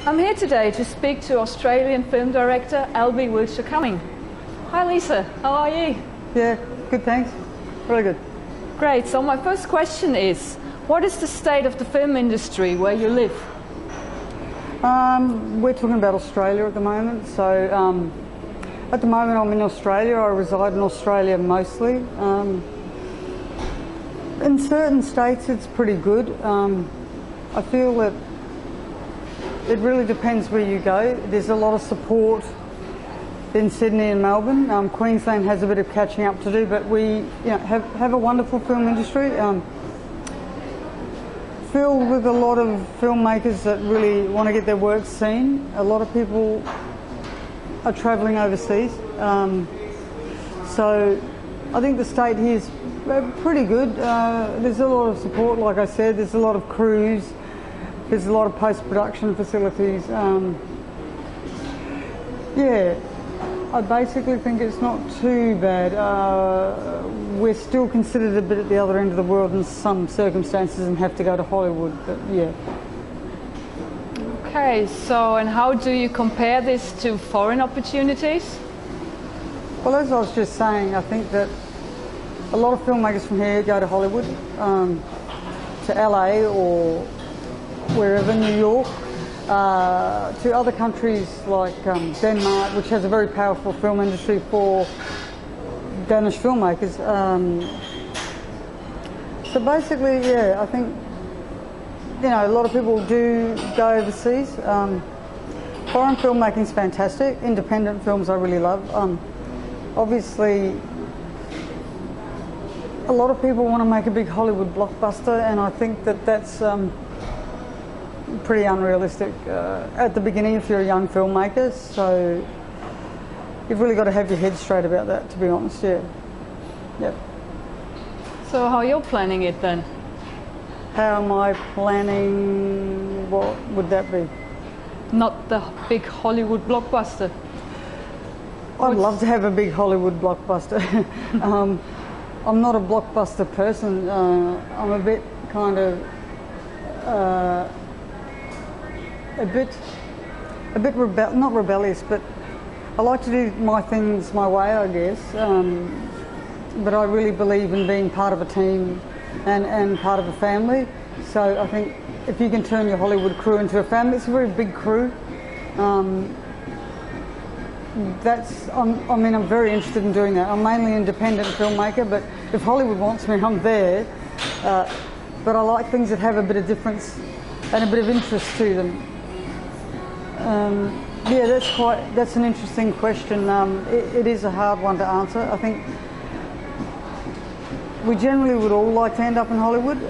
I'm here today to speak to Australian film director Wilshere-Cumming. Hi Lisa, how are you? Yeah, good, thanks. Really good. Great, so my first question is, what is the state of the film industry where you live? We're talking about Australia at the moment. So at the moment I'm in Australia. I reside in Australia mostly. In certain states it's pretty good. I feel that it really depends where you go. There's a lot of support in Sydney and Melbourne. Queensland has a bit of catching up to do, but we have a wonderful film industry. Filled with a lot of filmmakers that really want to get their work seen. A lot of people are travelling overseas. So I think the state here is pretty good. There's a lot of support, like I said. There's a lot of crews. There's a lot of post-production facilities. Yeah, I basically think it's not too bad. We're still considered a bit at the other end of the world in some circumstances and have to go to Hollywood, but yeah. Okay, so and how do you compare this to foreign opportunities? Well, as I was just saying, I think that a lot of filmmakers from here go to Hollywood, to LA or wherever, New York, to other countries like Denmark, which has a very powerful film industry for Danish filmmakers. So basically, yeah, I think, a lot of people do go overseas. Foreign filmmaking is fantastic. Independent films I really love. Obviously, a lot of people want to make a big Hollywood blockbuster, and I think that that's pretty unrealistic at the beginning if you're a young filmmaker. So you've really got to have your head straight about that, to be honest. Yeah. Yep. So how you're planning it then? How am I planning? What would that be? Not the big Hollywood blockbuster. I'd love to have a big Hollywood blockbuster. I'm not a blockbuster person. I'm a bit kind of not rebellious, but I like to do my things my way, I guess. But I really believe in being part of a team and part of a family. So I think if you can turn your Hollywood crew into a family, it's a very big crew. I'm very interested in doing that. I'm mainly an independent filmmaker, but if Hollywood wants me, I'm there. But I like things that have a bit of difference and a bit of interest to them. Yeah, that's an interesting question. It is a hard one to answer. I think we generally would all like to end up in Hollywood.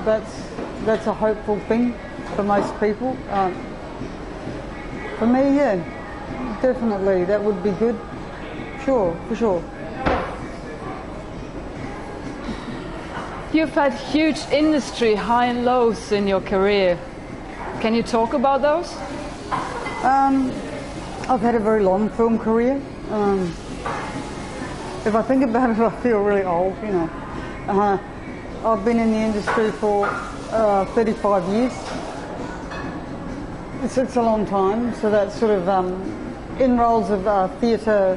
That's a hopeful thing for most people. For me, yeah, definitely that would be good. Sure, for sure. You've had huge industry high and lows in your career. Can you talk about those? I've had a very long film career. If I think about it, I feel really old, I've been in the industry for 35 years. It's a long time, so that's sort of in roles of theatre,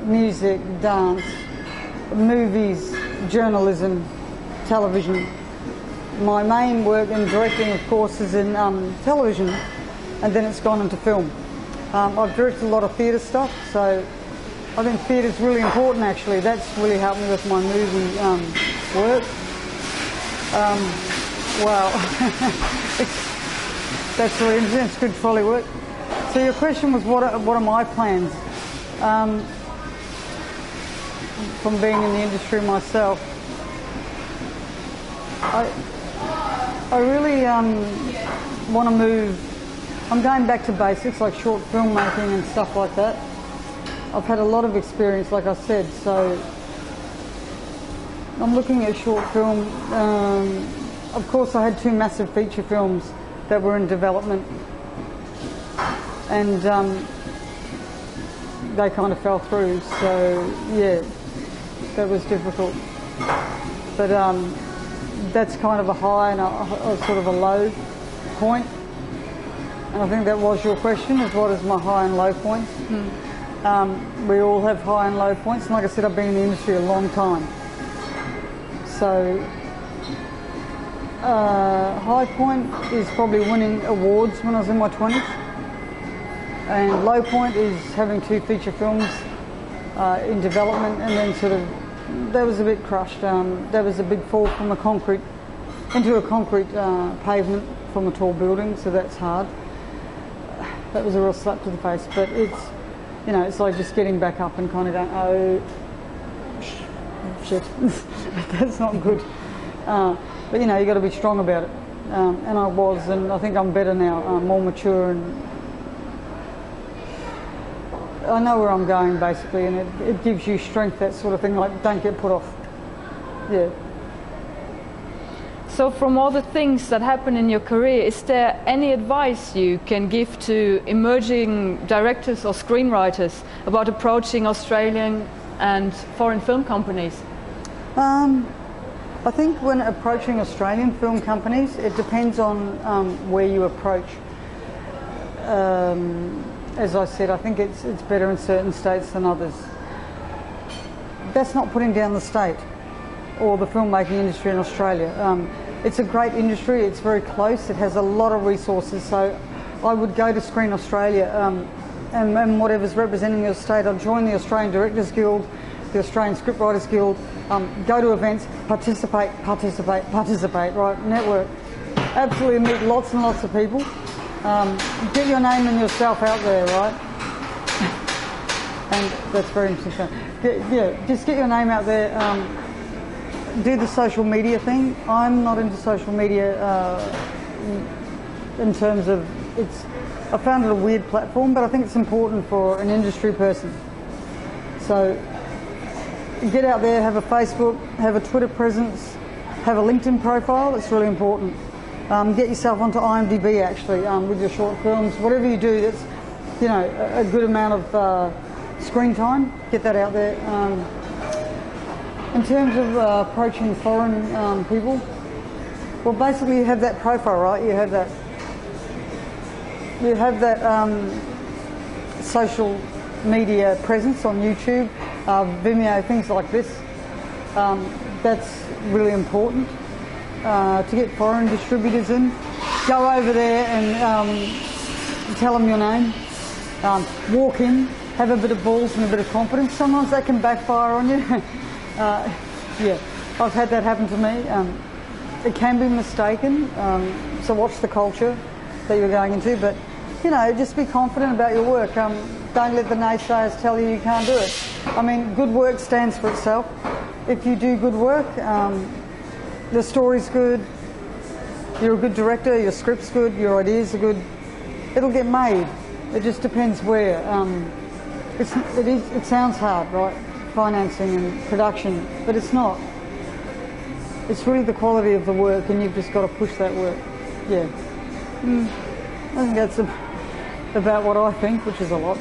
music, dance, movies, journalism, television. My main work in directing, of course, is in television, and then it's gone into film. I've directed a lot of theatre stuff, so I think theatre's really important, actually. That's really helped me with my movie work. Wow. That's really interesting. It's good trolley work. So your question was, what are my plans? From being in the industry myself, I really want to move. I'm going back to basics, like short filmmaking and stuff like that. I've had a lot of experience, like I said, so I'm looking at short film. Of course, I had 2 massive feature films that were in development, and they kind of fell through, so yeah, that was difficult. But that's kind of a high and a sort of a low point. And I think that was your question, is what is my high and low points. We all have high and low points, and like I said, I've been in the industry a long time. So high point is probably winning awards when I was in my 20s, and low point is having 2 feature films in development, and then sort of that was a bit crushed. That was a big fall from into a concrete pavement from a tall building, so that's hard. That was a real slap to the face, but it's, you know, it's like just getting back up and kind of going, oh shit, that's not good. But you know, you got to be strong about it, and I was, and I think I'm better now. I'm more mature, and I know where I'm going basically, and it gives you strength, that sort of thing. Like, don't get put off. Yeah. So from all the things that happen in your career, is there any advice you can give to emerging directors or screenwriters about approaching Australian and foreign film companies? I think when approaching Australian film companies, it depends on where you approach. As I said, I think it's better in certain states than others. That's not putting down the state or the filmmaking industry in Australia. It's a great industry, it's very close, it has a lot of resources, so I would go to Screen Australia and whatever's representing your state. I'd join the Australian Directors Guild, the Australian Scriptwriters Guild, go to events, participate, right, network. Absolutely meet lots and lots of people. Get your name and yourself out there, right? And that's very interesting. Just get your name out there. Do the social media thing. I'm not into social media in terms of I found it a weird platform, but I think it's important for an industry person. So get out there, have a Facebook, have a Twitter presence, have a LinkedIn profile. It's really important. Get yourself onto IMDb actually with your short films. Whatever you do, that's, you know, a good amount of screen time. Get that out there. In terms of approaching foreign people, well, basically you have that profile, right? You have that social media presence on YouTube, Vimeo, things like this. That's really important to get foreign distributors in. Go over there and tell them your name. Walk in, have a bit of balls and a bit of confidence. Sometimes that can backfire on you. Yeah, I've had that happen to me. It can be mistaken, so watch the culture that you're going into, but you know, just be confident about your work. Don't let the naysayers tell you can't do it. I mean, good work stands for itself. If you do good work, the story's good, you're a good director, your script's good, your ideas are good, it'll get made. It just depends where. It sounds hard, right? Financing and production, but it's not. It's really the quality of the work, and you've just got to push that work. Yeah. I think that's about what I think, which is a lot.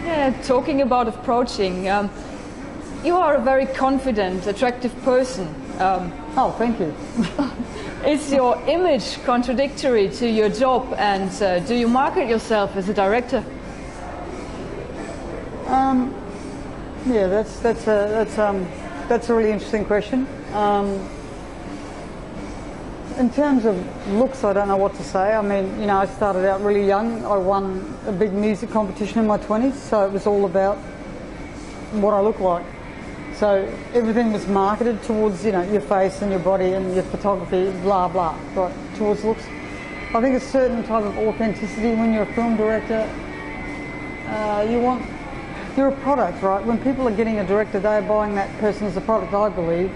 Yeah, talking about approaching, you are a very confident, attractive person. Oh, thank you. Is your image contradictory to your job, and do you market yourself as a director? Yeah, that's a really interesting question. In terms of looks, I don't know what to say. I mean, you know, I started out really young. I won a big music competition in my 20s, so it was all about what I look like. So everything was marketed towards, you know, your face and your body and your photography, blah blah, right, towards looks. I think a certain type of authenticity when you're a film director. You're a product, right? When people are getting a director, they're buying that person as a product, I believe.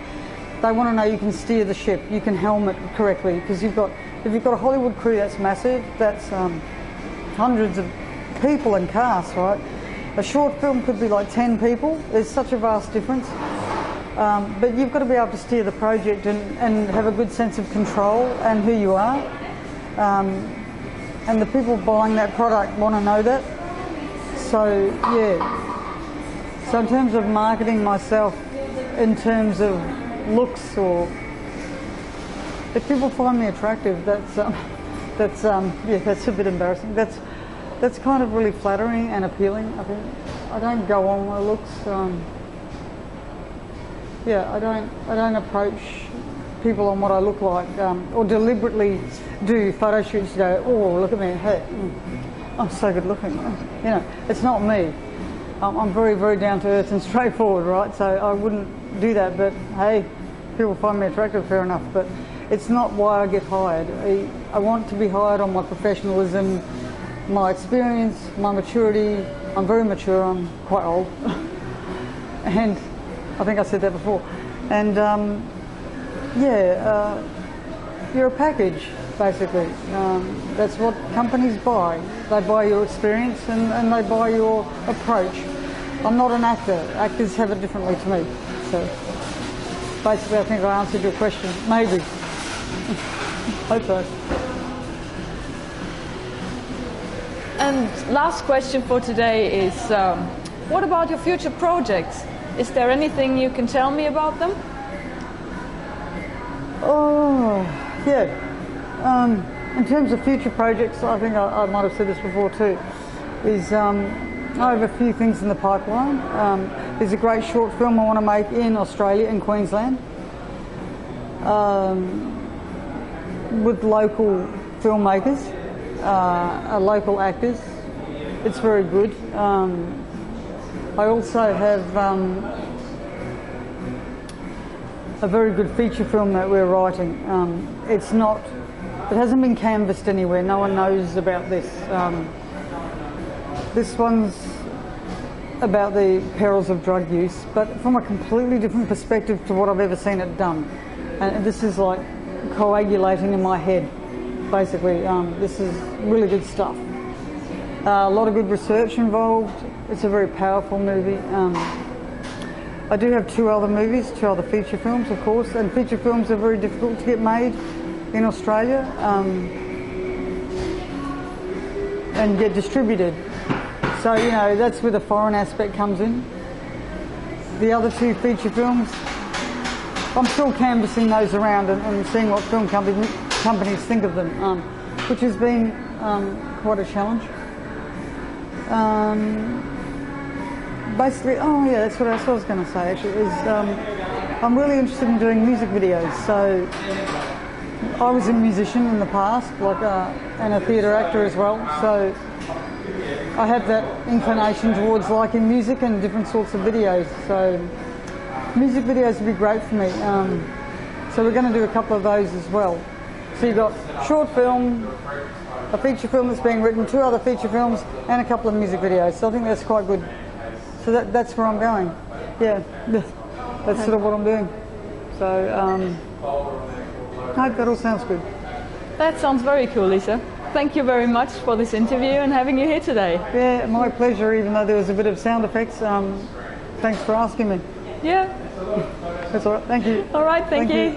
They want to know you can steer the ship, you can helm it correctly, because if you've got a Hollywood crew that's massive, that's hundreds of people and cast, right? A short film could be like 10 people. There's such a vast difference. But you've got to be able to steer the project and have a good sense of control and who you are. And the people buying that product want to know that. So, yeah. So in terms of marketing myself, in terms of looks, or If people find me attractive, that's yeah, that's a bit embarrassing. That's kind of really flattering and appealing. I think I don't go on my looks. Yeah, I don't approach people on what I look like, or deliberately do photo shoots to go, oh, look at me, hey, I'm so good looking. You know, it's not me. I'm very, very down to earth and straightforward, right? So I wouldn't do that, but hey, people find me attractive, fair enough, but it's not why I get hired. I want to be hired on my professionalism, my experience, my maturity. I'm very mature, I'm quite old. And I think I said that before. And yeah, you're a package, basically. That's what companies buy. They buy your experience and they buy your approach. I'm not an actor. Actors have it differently to me. So basically I think I answered your question. Maybe. Hope so. And last question for today is, what about your future projects? Is there anything you can tell me about them? Oh, yeah. In terms of future projects, I think I might have said this before too, is I have a few things in the pipeline. There's a great short film I want to make in Australia, in Queensland, with local filmmakers, local actors. It's very good. I also have a very good feature film that we're writing. It hasn't been canvassed anywhere. No one knows about this. This one's about the perils of drug use, but from a completely different perspective to what I've ever seen it done. And this is like coagulating in my head, basically. This is really good stuff. A lot of good research involved. It's a very powerful movie. I do have two other feature films, of course, and feature films are very difficult to get made in Australia and get distributed. So, you know, that's where the foreign aspect comes in. The other two feature films, I'm still canvassing those around and seeing what film companies think of them, which has been quite a challenge. Basically, oh yeah, that's what I was going to say actually, is I'm really interested in doing music videos. So I was a musician in the past, and a theatre actor as well, so I have that inclination towards liking music and different sorts of videos. So music videos would be great for me. So we're going to do a couple of those as well. So you've got short film, a feature film that's being written, two other feature films, and a couple of music videos. So I think that's quite good. So that's where I'm going. Yeah, that's sort of what I'm doing. So I hope that all sounds good. That sounds very cool, Lisa. Thank you very much for this interview and having you here today. Yeah, my pleasure, even though there was a bit of sound effects. Thanks for asking me. Yeah. That's all right. Thank you. All right, thank you.